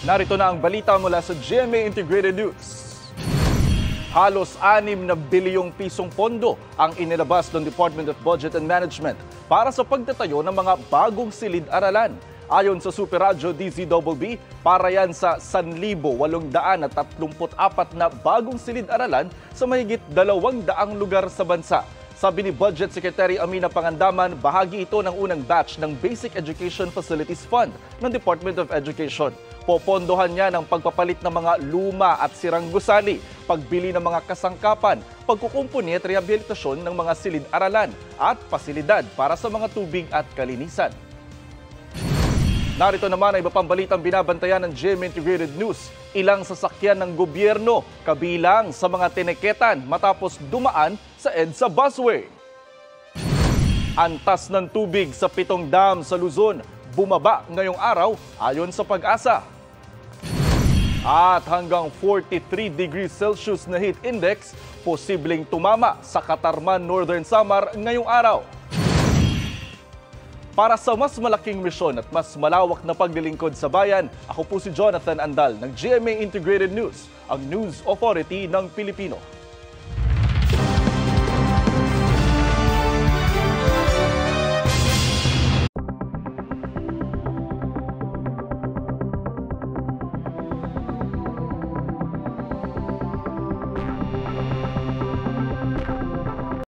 Narito na ang balita mula sa GMA Integrated News. Halos 6 na bilyong pisong pondo ang inilabas ng Department of Budget and Management para sa pagtatayo ng mga bagong silid-aralan. Ayon sa Super Radyo DZBB, para yan sa 1,834 na bagong silid-aralan sa mahigit 200 lugar sa bansa. Sabi ni Budget Secretary Amina Pangandaman, bahagi ito ng unang batch ng Basic Education Facilities Fund ng Department of Education. Popondohan niya ng pagpapalit ng mga luma at sirang gusali, pagbili ng mga kasangkapan, pagkukumpuni at rehabilitasyon ng mga silid-aralan at pasilidad para sa mga tubig at kalinisan. Narito naman ang iba pang balitang binabantayan ng GMA Integrated News. Ilang sasakyan ng gobyerno kabilang sa mga tineketan matapos dumaan sa EDSA busway. Antas ng tubig sa 7 dam sa Luzon bumaba ngayong araw ayon sa Pag-asa. At hanggang 43 degrees Celsius na heat index posibleng tumama sa Katarman, Northern Samar ngayong araw. Para sa mas malaking misyon at mas malawak na paglilingkod sa bayan, ako po si Jonathan Andal ng GMA Integrated News, ang News Authority ng Pilipino.